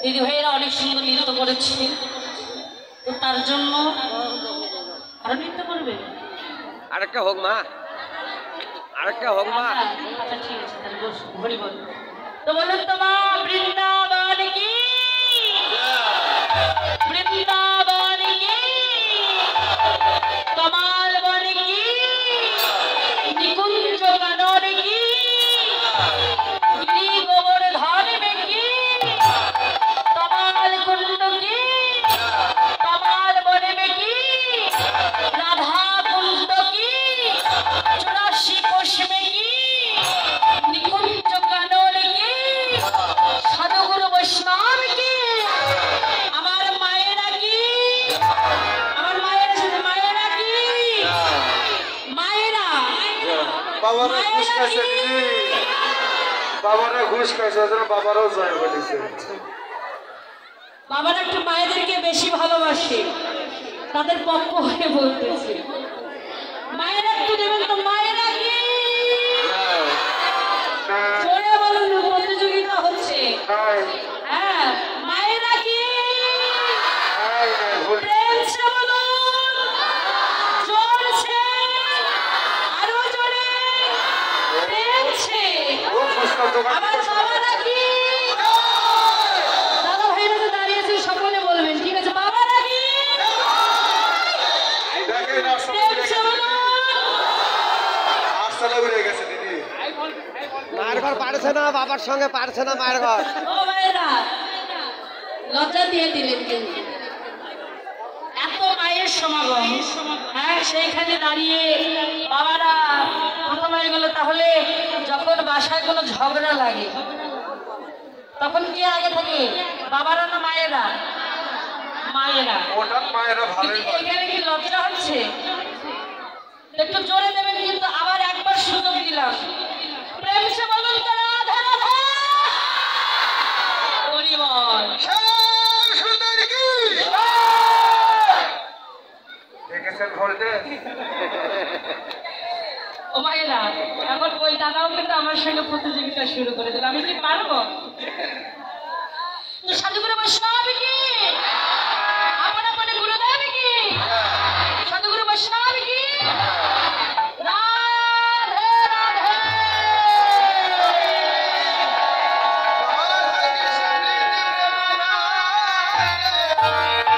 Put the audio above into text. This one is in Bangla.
দিদি ভাইয়েরা অনেক সুন্দর নৃত্য করেছে, তো তার জন্য আরো নৃত্য করবে। আরেকটা হোক মা, আরেকটা হোক মা। আচ্ছা ঠিক আছে, তাহলে বসুন, হরি বল। তো বলুন তো মা, বৃন্দাবন কি, বৃন্দাবন কি, কমাল বন কি, নিকুঞ্জ কানন কি, গিরি গোবর্ধন में কি, कमाल कुंड की, कमाल वन में की, राधा कुंड की, 84 कोश में की, निकुंज कानन की, साधुगुरु वैष्णव की, हमारे मायरा की, हमारे मायरा से मायरा की, मायरा बाबारा खुश कैसे दीदी, बाबारा खुश कैसे जरा बाबाराও যায় বলেছে। বাবারা একটু মায়েদেরকে বেশি ভালোবাসে, তাদের পক্ষ হয়ে বলতেছে। মায়েরা একটু দেবেন তো, মায়েরা কি জোরে বলুন, প্রতিযোগিতা হচ্ছে। হ্যাঁ, মায়েরা কি প্রেম সে বলুন, জোরছে, আরো জোরে প্রেম সে। আমার বাবারা কি, দাদা ভাইরা তো দাঁড়িয়েছে, সকলে বলবেন, ঠিক আছে? বাবারা কি প্রেম সে বলুন। আস্তালা উড়ে গেছে দিদি, মায়ের ঘর পারছে না, বাবার সঙ্গে পারছে না মায়ের ঘর। ও ভাইরা লজ্জা দিয়ে দিলেন, কিন্তু এত মায়ের সমাগম, হ্যাঁ সেইখানে দাঁড়িয়ে বাবারা প্রথম হয়ে গেল। তাহলে যখন বাসায় কোনো ঝগড়া লাগে তখন কি আগে থাকে, বাবারা না মায়েরা? মায়েরা। ওটা মায়েরা ভালোই পারে। এখানে কি লজ্জা হচ্ছে? একটু জোরে দেবেন, কিন্তু আবার একবার সুযোগ দিলাম, প্রেম সে বলুন তো, রাধা রাধা হরি বল। সুন্দর কি দেখেছেন ভোল্টে? ও মায়েরা, এখন ওই দাদাও কিন্তু আমার সঙ্গে প্রতিযোগিতা শুরু করে দিল, আমি কি পারবো? তো সাধুগুরু বৈষ্ণব কি,